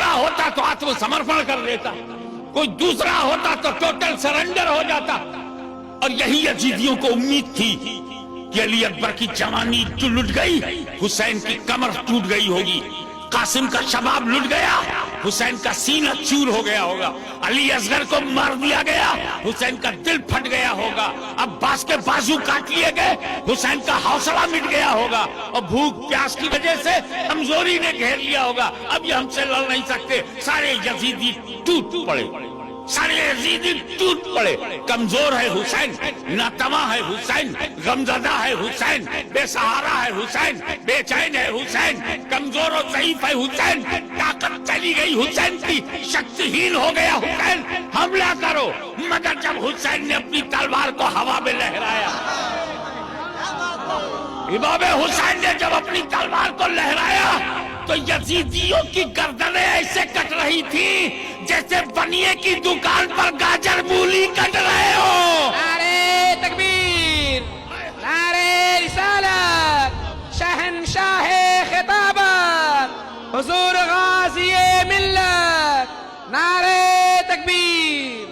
दूसरा होता तो आत्मसमर्पण कर देता, कोई दूसरा होता तो टोटल सरेंडर हो जाता। और यही यजीदियों को उम्मीद थी कि अली अकबर की जवानी तो लुट गई, हुसैन की कमर टूट गई होगी, कासिम का शबाब लुट गया, हुसैन का सीना चूर हो गया होगा, अली असगर को मार दिया गया, हुसैन का दिल फट गया होगा, अब्बास के बाजू काट लिए गए, हुसैन का हौसला मिट गया होगा, और भूख प्यास की वजह से कमजोरी ने घेर लिया होगा। अब ये हमसे लड़ नहीं सकते। सारे यजीदी टूट पड़े, सारे यजीदी टूट पड़े। कमजोर है हुसैन, नातवा है हुसैन, गमज़दा है हुसैन, बेसहारा है हुसैन, बेचैन है हुसैन, कमजोर और ज़ईफ है हुसैन, ताकत चली गई हुसैन की, शक्तिहीन हो गया हुसैन, हमला करो। मगर जब हुसैन ने अपनी तलवार को हवा में लहराया, इमाम हुसैन ने जब अपनी तलवार को लहराया तो यजीदियों की गर्दनें ऐसे कट रही थी जैसे बनिए की दुकान पर गाजर मूली कट रहे हो। नारे तकबीर, नारे रिसालत, शहंशाहे खिताबत, हुजूर गाज़िए मिल्लत, नारे तकबीर।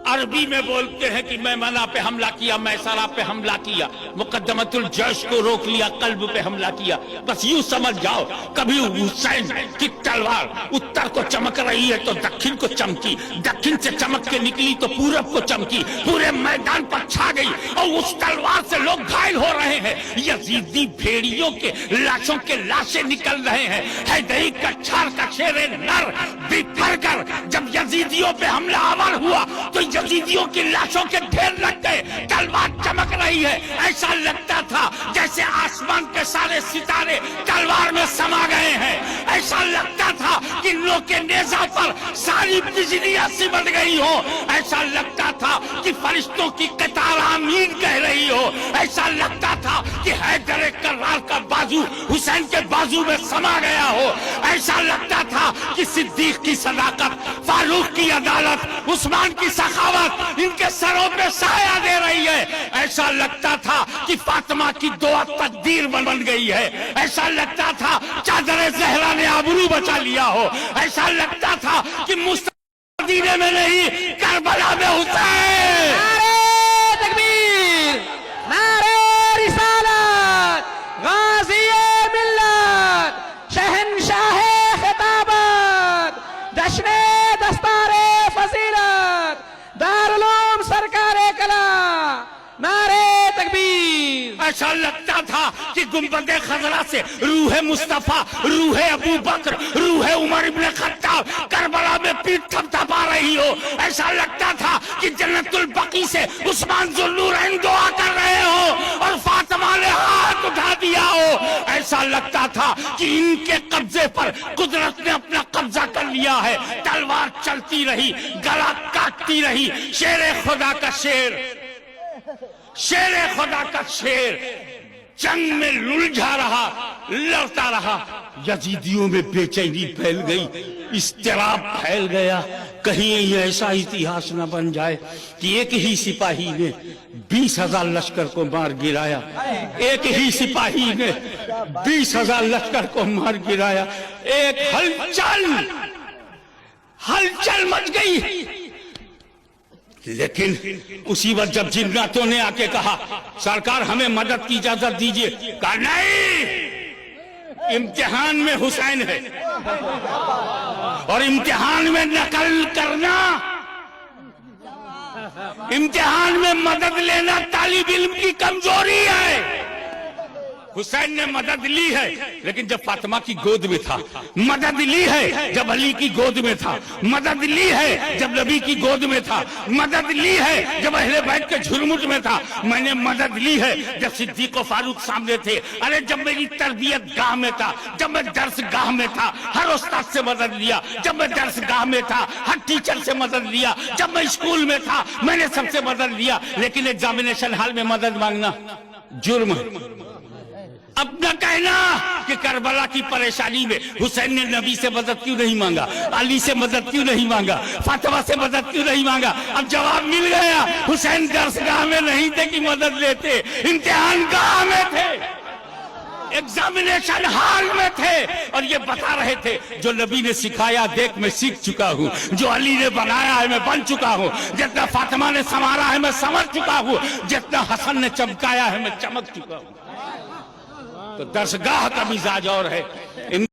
अरबी में बोलते हैं कि मैमना पे हमला किया, मैसरा पे हमला किया, मुकद्दमतुल जैश को रोक लिया, कल्ब पे हमला किया। बस यूं समझ जाओ, कभी हुसैन की तलवार उत्तर को चमक रही है तो दक्षिण को चमकी, दक्षिण से चमक के निकली तो पूरब को चमकी, पूरे मैदान पर छा गई और उस तलवार से लोग घायल हो रहे हैं। यजीदी भेड़ियों के लाशों के लाशें निकल रहे हैं। हैदरी कच्छार का शेरे नर बिखर कर जब यजीदियों पे हमला आवर हुआ तो यजीदियों की लाशों के ढेर लग गए, तलवार चमक रही है। ऐसा लगता था जैसे आसमान के सारे सितारे तलवार में समा गए हैं। ऐसा लगता था कि लोगों के नेज़ा पर सारी बिजलियां सिमट गई हो। ऐसा लगता था कि फरिश्तों की कतार आमीन कह रही हो। ऐसा लगता था कि हैदर कर्रार का बाजू हुसैन के बाजू में समा गया हो। ऐसा लगता था कि सिद्दीक की सदाकत, फारूक की अदालत, उस्मान की सखावत इनके सरों पे साया दे रही है। ऐसा लगता था कि फातिमा की दुआ तकदीर बन गई है। ऐसा लगता था चादर ज़हरा ने आबरू बचा लिया हो। ऐसा लगता था कि मुस्तफा मदीने में नहीं करबला में हुसैन। नारे तकबीर, नारे रिसालत, गाज़िए मिल्लत, शहंशाहे खिताबत, जश्ने दस्तारे फजीलत, दारुल सरकारे कला, नारे तकबीर। ऐसा लगता था कि गुंबदे खजरा से रूह मुस्तफा, रूह अबू बकर, रूह उमर इब्न खत्ताब करबला में पीठ थपथपा रही हो। ऐसा लगता था कि जन्नतुल बकी से उस्मान ज़ुन्नूरैन दुआ कर रहे हो और फातिमा ने हाथ उठा दिया हो। ऐसा लगता था कि इनके कब्जे पर कुदरत ने अपना कब्जा कर लिया है। तलवार चलती रही, गला काटती रही। शेर खुदा का शेर, शेर खुदा का शेर जंग में लुलझा रहा, लड़ता रहा। यजीदियों में बेचैनी फैल गई, इस्तिराब फैल गया। कहीं ऐसा इतिहास न बन जाए कि एक ही सिपाही ने 20,000 लश्कर को मार गिराया, एक ही सिपाही ने 20,000 लश्कर को मार गिराया। एक हलचल मच गई। लेकिन उसी वक्त जब जिन्नातों ने आके कहा सरकार हमें मदद की इजाजत दीजिए, कहा नहीं, इम्तिहान में हुसैन है और इम्तिहान में नकल करना, इम्तिहान में मदद लेना तालिब इल्म की कमजोरी है। हुसैन ने मदद ली है लेकिन जब फातिमा की गोद में था, मदद ली है जब अली की गोद में था, मदद ली है जब नबी की गोद में था, मदद ली है जब अहले बैत के झुरमुट में था, मैंने मदद ली है जब सिद्दीक और फारूक सामने थे। अरे जब मेरी तरबियत गाह में था, जब मैं दर्स गाह में था, हर उस्ताद से मदद लिया। जब मैं दर्स गाह में था, हर टीचर से मदद लिया। जब मैं स्कूल में था, मैंने सबसे मदद लिया। लेकिन एग्जामिनेशन हॉल में मदद मांगना जुर्म। अब न कहना कि करबला की परेशानी में हुसैन ने नबी से मदद क्यों नहीं मांगा, अली से मदद क्यों नहीं मांगा, फातिमा से मदद क्यों नहीं मांगा। अब जवाब मिल गया, हुसैन दरसगाह में नहीं थे कि मदद लेते, इम्तिहान गाह में थे। एग्जामिनेशन हॉल में थे और ये बता रहे थे जो नबी ने सिखाया देख मैं सीख चुका हूँ, जो अली ने बनाया है मैं बन चुका हूँ, जितना फातिमा ने संवारा है मैं संवर चुका हूँ, जितना हसन ने चमकाया है मैं चमक चुका हूँ। तो दरसगाह का मिजाज और है।